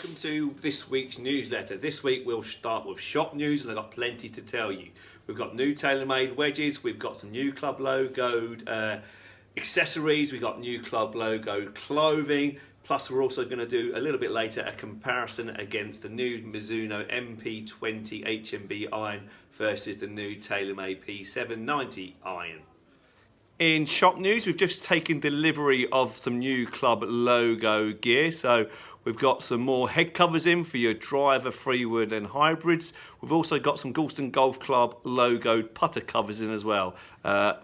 welcome to this week's newsletter. This week we'll start with shop news, and I've got plenty to tell you. We've got new Taylormade wedges, we've got some new club logoed accessories, we've got new club logo clothing, plus we're also going to do a little bit later a comparison against the new Mizuno MP20 HMB iron versus the new Taylormade P790 iron. In shop news, we've just taken delivery of some new club logo gear. So we've got some more head covers in for your driver, freewood and hybrids. We've also got some Galston Golf Club logoed putter covers in as well.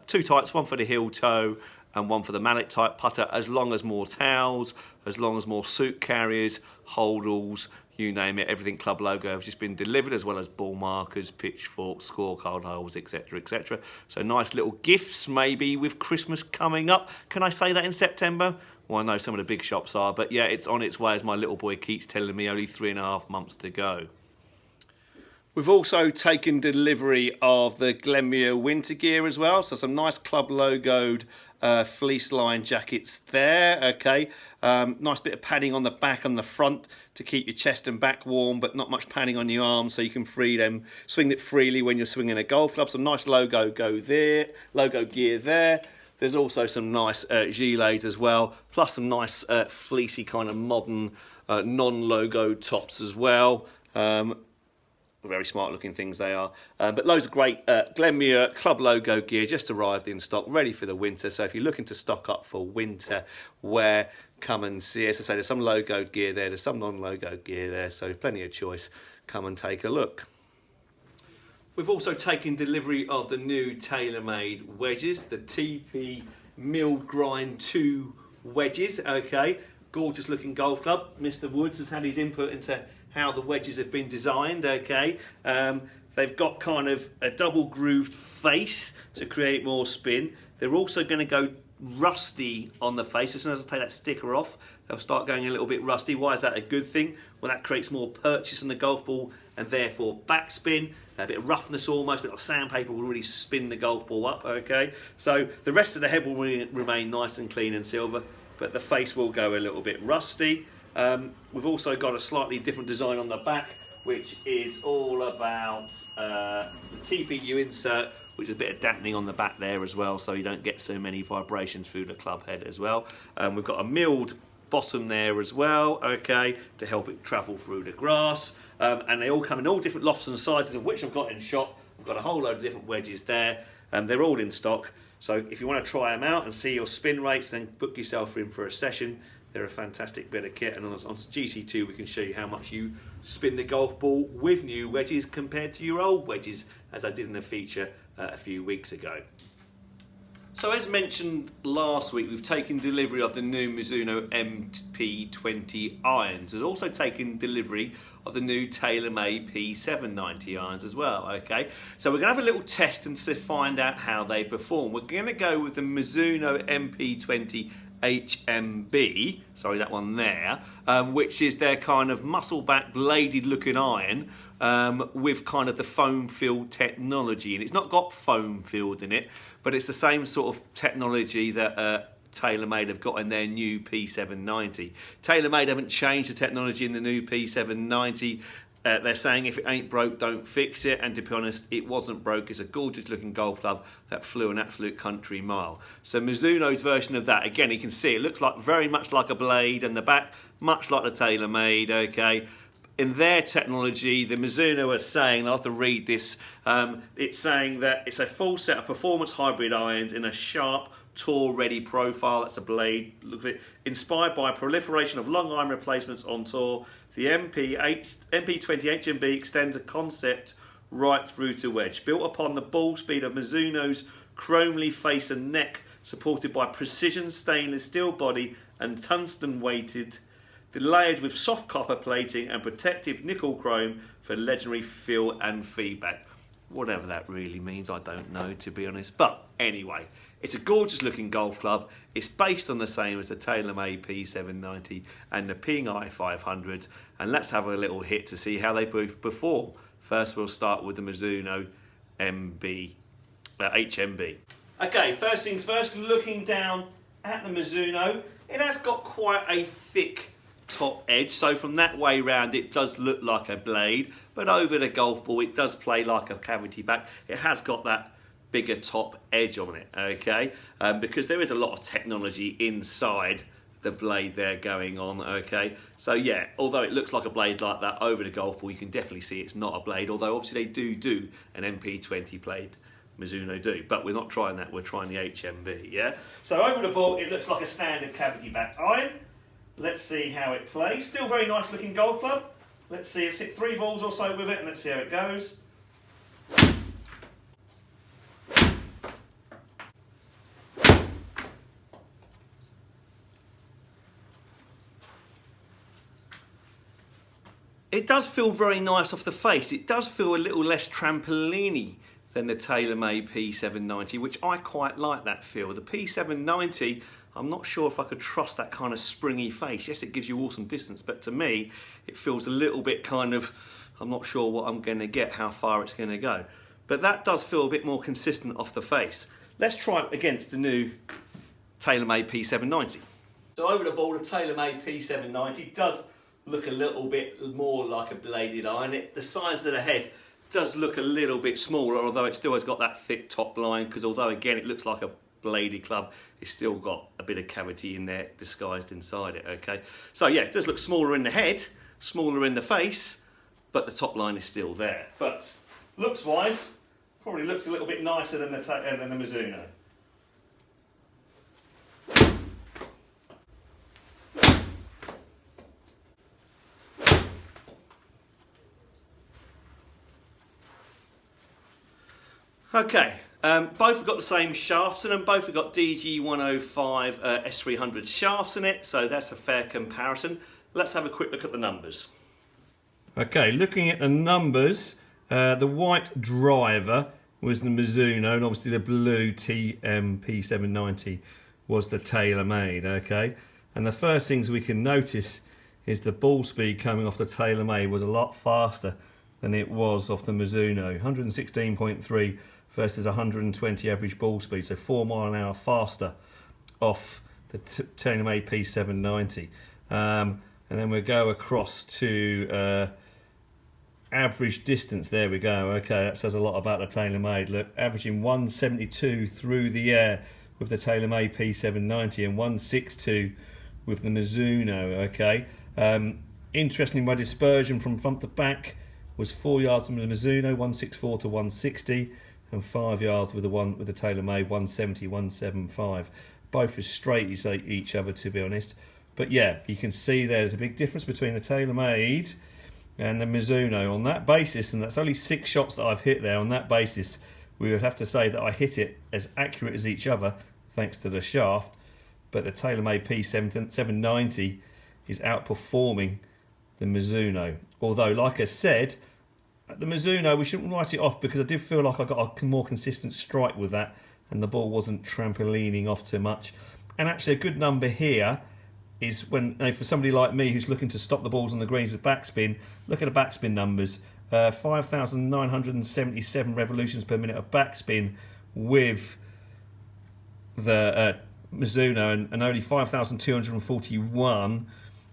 Two types, one for the heel toe and one for the mallet type putter, as long as more towels, as long as more suit carriers, holdalls, you name it, everything club logo has just been delivered, as well as ball markers, pitchforks, scorecard holes, etc, etc. So nice little gifts maybe with Christmas coming up. Can I say that in September? Well, I know some of the big shops are, but yeah, it's on its way, as my little boy keeps telling me, only 3.5 months to go. We've also taken delivery of the Glenmuir winter gear as well, so some nice club logoed fleece line jackets there. Okay, nice bit of padding on the back and the front to keep your chest and back warm, but not much padding on your arms, so you can swing it freely when you're swinging a golf club. Some nice logo gear there. There's also some nice gilets as well, plus some nice fleecy kind of modern non-logo tops as well. Very smart looking things they are, but loads of great Glenmuir club logo gear just arrived in stock, ready for the winter. So if you're looking to stock up for winter wear, come and see us. I say there's some logoed gear there, there's some non-logo gear there, so plenty of choice. Come and take a look. We've also taken delivery of the new Taylormade wedges, the TP milled grind 2 wedges. Okay, gorgeous looking golf club. Mr. Woods has had his input into how the wedges have been designed. Okay, they've got kind of a double grooved face to create more spin. They're also going to go rusty on the face. As soon as I take that sticker off, they'll start going a little bit rusty. Why is that a good thing? Well, that creates more purchase on the golf ball and therefore backspin. A bit of roughness almost, a bit like sandpaper will really spin the golf ball up. Okay, so the rest of the head will remain nice and clean and silver, but the face will go a little bit rusty. We've also got a slightly different design on the back, which is all about the TPU insert, which is a bit of dampening on the back there as well, so you don't get so many vibrations through the club head as well. We've got a milled bottom there as well, okay, to help it travel through the grass. And they all come in all different lofts and sizes, of which I've got in shop. I've got a whole load of different wedges there. They're all in stock, so if you want to try them out and see your spin rates, then book yourself in for a session. They're a fantastic bit of kit, and on GC2 we can show you how much you spin the golf ball with new wedges compared to your old wedges, as I did in a feature a few weeks ago. So as mentioned last week, we've taken delivery of the new Mizuno MP20 irons. We've also taken delivery of the new Taylormade P790 irons as well. Okay, so we're going to have a little test and to find out how they perform. We're going to go with the Mizuno MP20 HMB, sorry, that one there, which is their kind of muscle back bladed looking iron with kind of the foam filled technology, and it's not got foam filled in it, but it's the same sort of technology that Taylormade have got in their new P790. Taylormade haven't changed the technology in the new P790. They're saying if it ain't broke, don't fix it, and to be honest, it wasn't broke. It's a gorgeous looking golf club that flew an absolute country mile. So Mizuno's version of that, again, you can see it looks like very much like a blade, and the back much like the Taylormade. Okay, in their technology, the Mizuno are saying, I'll have to read this, it's saying that it's a full set of performance hybrid irons in a sharp, tour-ready profile. That's a blade. Look at it. Inspired by a proliferation of long iron replacements on tour, the MP20 HMB extends a concept right through to wedge, built upon the ball speed of Mizuno's chromely face and neck, supported by precision stainless steel body and tungsten weighted, layered with soft copper plating and protective nickel chrome for legendary feel and feedback. Whatever that really means, I don't know, to be honest. But anyway, it's a gorgeous looking golf club. It's based on the same as the Taylormade P790 and the Ping i500s. And let's have a little hit to see how they both perform. First, we'll start with the Mizuno HMB. Okay, first things first, looking down at the Mizuno, it has got quite a thick top edge, so from that way round it does look like a blade, but over the golf ball it does play like a cavity back. It has got that bigger top edge on it, okay, because there is a lot of technology inside the blade there going on, okay. So yeah, although it looks like a blade like that over the golf ball, you can definitely see it's not a blade, although obviously they do an MP20 blade, Mizuno do, but we're not trying that, we're trying the HMB, yeah. So over the ball it looks like a standard cavity back iron. Let's see how it plays. Still very nice looking golf club. Let's see, it's hit 3 balls or so with it, and let's see how it goes. It does feel very nice off the face. It does feel a little less trampoliny than the Taylormade P790, which I quite like that feel. The P790, I'm not sure if I could trust that kind of springy face. Yes, it gives you awesome distance, but to me, it feels a little bit kind of, I'm not sure what I'm going to get, how far it's going to go. But that does feel a bit more consistent off the face. Let's try it against the new Taylormade P790. So over the ball, the Taylormade P790 does look a little bit more like a bladed iron. The size of the head does look a little bit smaller, although it still has got that thick top line, because although again it looks like a bladed club, it's still got a bit of cavity in there disguised inside it, okay. So yeah, it does look smaller in the head, smaller in the face, but the top line is still there. But looks wise, probably looks a little bit nicer than the Mizuno. Okay, both have got the same shafts in them, both have got DG105 S300 shafts in it, so that's a fair comparison. Let's have a quick look at the numbers. Okay, looking at the numbers, the white driver was the Mizuno, and obviously the blue P790 was the Taylormade, okay? And the first things we can notice is the ball speed coming off the Taylormade was a lot faster than it was off the Mizuno, 116.3 versus 120 average ball speed, so 4 miles an hour faster off the Taylormade P790. And then we go across to average distance. There we go. Okay, that says a lot about the Taylormade. Look, averaging 172 through the air with the Taylormade P790 and 162 with the Mizuno. Okay. Interestingly, my dispersion from front to back was 4 yards from the Mizuno, 164 to 160, and 5 yards with the Taylormade, 170, 175. Both as straight as each other, to be honest. But yeah, you can see there's a big difference between the Taylormade and the Mizuno on that basis, and that's only 6 shots that I've hit there. On that basis, we would have to say that I hit it as accurate as each other, thanks to the shaft. But the Taylormade P790 is outperforming the Mizuno. Although, like I said, the Mizuno, we shouldn't write it off, because I did feel like I got a more consistent strike with that, and the ball wasn't trampolining off too much. And actually, a good number here is when, for somebody like me who's looking to stop the balls on the greens with backspin, look at the backspin numbers. 5,977 revolutions per minute of backspin with the Mizuno, and only 5,241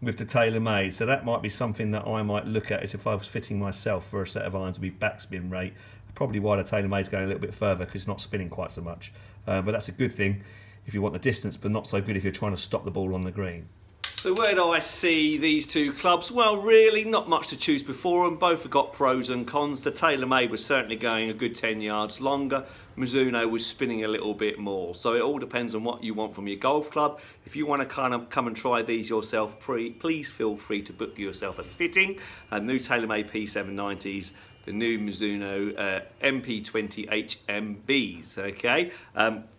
with the Taylormade. So that might be something that I might look at, is if I was fitting myself for a set of irons, would be backspin rate. Probably why the Taylormade's going a little bit further, because it's not spinning quite so much. But that's a good thing if you want the distance, but not so good if you're trying to stop the ball on the green. So where do I see these two clubs? Well, really not much to choose before them. Both have got pros and cons. The Taylormade was certainly going a good 10 yards longer. Mizuno was spinning a little bit more. So it all depends on what you want from your golf club. If you want to kind of come and try these yourself, please feel free to book yourself a fitting. New Taylormade P790s, the new Mizuno MP20 HMBs. Okay,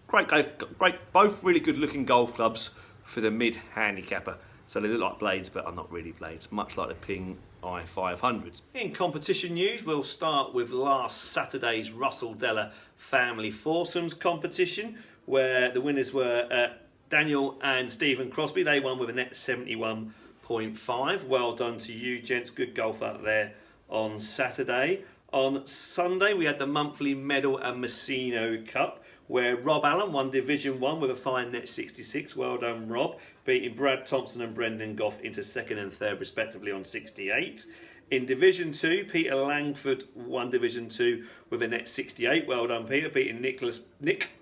great, both really good looking golf clubs for the mid handicapper. So they look like blades, but are not really blades, much like the Ping i500s. In competition news, we'll start with last Saturday's Russell Della Family Foursomes competition, where the winners were Daniel and Stephen Crosby. They won with a net 71.5. Well done to you, gents. Good golf out there on Saturday. On Sunday, we had the monthly medal and Mizuno Cup, where Rob Allen won Division 1 with a fine net 66. Well done, Rob, beating Brad Thompson and Brendan Goff into 2nd and 3rd respectively on 68. In Division 2, Peter Langford won Division 2 with a net 68. Well done, Peter, beating Nick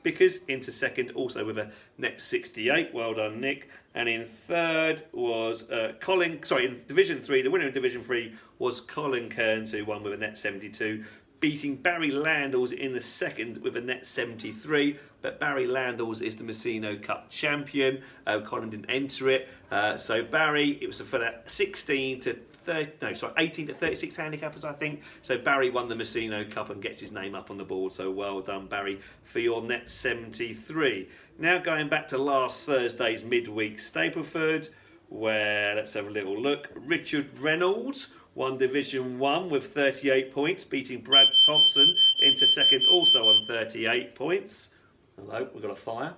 Bickers into 2nd, also with a net 68. Well done, Nick. And in 3rd was in Division 3, the winner of Division 3 was Colin Kearns, who won with a net 72, beating Barry Landals in the 2nd with a net 73. But Barry Landals is the Mizuno Cup champion. Colin didn't enter it. So Barry, it was for that 18 to 36 handicappers, I think. So Barry won the Mizuno Cup and gets his name up on the board. So well done, Barry, for your net 73. Now going back to last Thursday's midweek Stapleford, where let's have a little look. Richard Reynolds won Division 1 with 38 points, beating Brad Thompson into 2nd, also on 38 points. Hello, we've got a fire.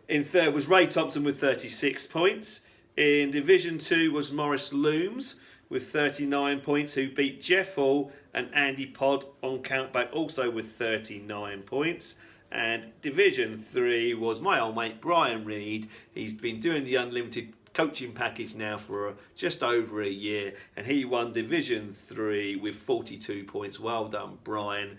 In 3rd was Ray Thompson with 36 points. In Division 2 was Morris Looms with 39 points, who beat Jeff Hall and Andy Pod on countback, also with 39 points. And Division 3 was my old mate Brian Reed. He's been doing the unlimited coaching package now for just over a year, and he won Division 3 with 42 points. Well done, Brian.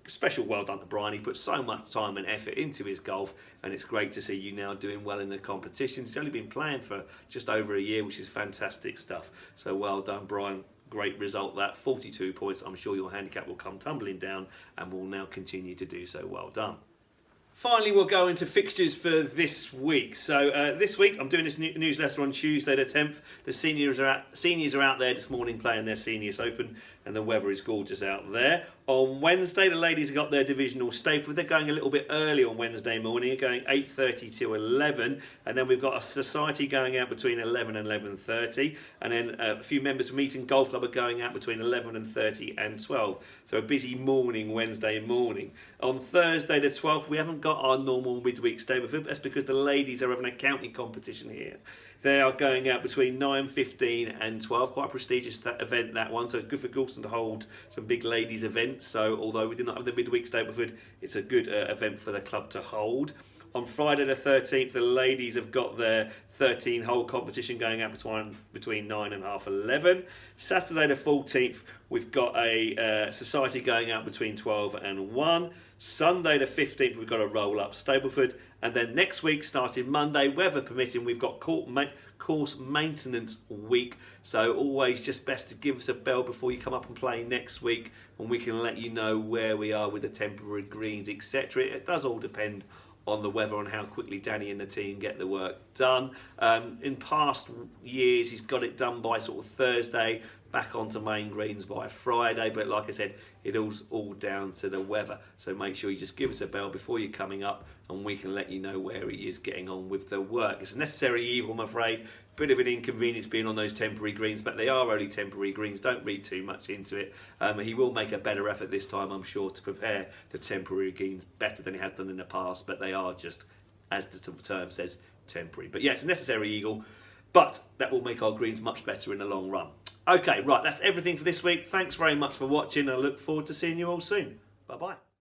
Special well done to Brian. He put so much time and effort into his golf, and it's great to see you now doing well in the competition. He's only been playing for just over a year, which is fantastic stuff. So well done, Brian. Great result that. 42 points. I'm sure your handicap will come tumbling down and will now continue to do so. Well done. Finally, we'll go into fixtures for this week. So this week, I'm doing this newsletter on Tuesday the 10th. The seniors are out there this morning playing their Seniors Open, and the weather is gorgeous out there. On Wednesday, the ladies have got their divisional Stapleford. They're going a little bit early on Wednesday morning. They're going 8:30 to 11. And then we've got a society going out between 11 and 11:30. And then a few members from Eton Golf Club are going out between 11:30 and 12. So a busy morning Wednesday morning. On Thursday the 12th, we haven't got our normal midweek Stapleford. That's because the ladies are having a county competition here. They are going out between 9:15 and 12. Quite a prestigious event, that one. So it's good for Goulston to hold some big ladies events. So although we did not have the midweek Stapleford, it's a good event for the club to hold. On Friday the 13th, the ladies have got their 13-hole competition going out between 9 and half 11. Saturday the 14th, we've got a society going out between 12 and 1. Sunday the 15th, we've got a roll-up Stapleford. And then next week, starting Monday, weather permitting, we've got course maintenance week. So always just best to give us a bell before you come up and play next week, and we can let you know where we are with the temporary greens, etc. It does all depend on the weather, on how quickly Danny and the team get the work done. In past years, he's got it done by sort of Thursday, back onto main greens by Friday, but like I said, it all down to the weather. So make sure you just give us a bell before you're coming up, and we can let you know where he is getting on with the work. It's a necessary evil, I'm afraid. Bit of an inconvenience being on those temporary greens, but they are only temporary greens. Don't read too much into it. He will make a better effort this time, I'm sure, to prepare the temporary greens better than he has done in the past, but they are just, as the term says, temporary. But yeah, it's a necessary eagle, but that will make our greens much better in the long run. Okay, right, that's everything for this week. Thanks very much for watching. I look forward to seeing you all soon. Bye-bye.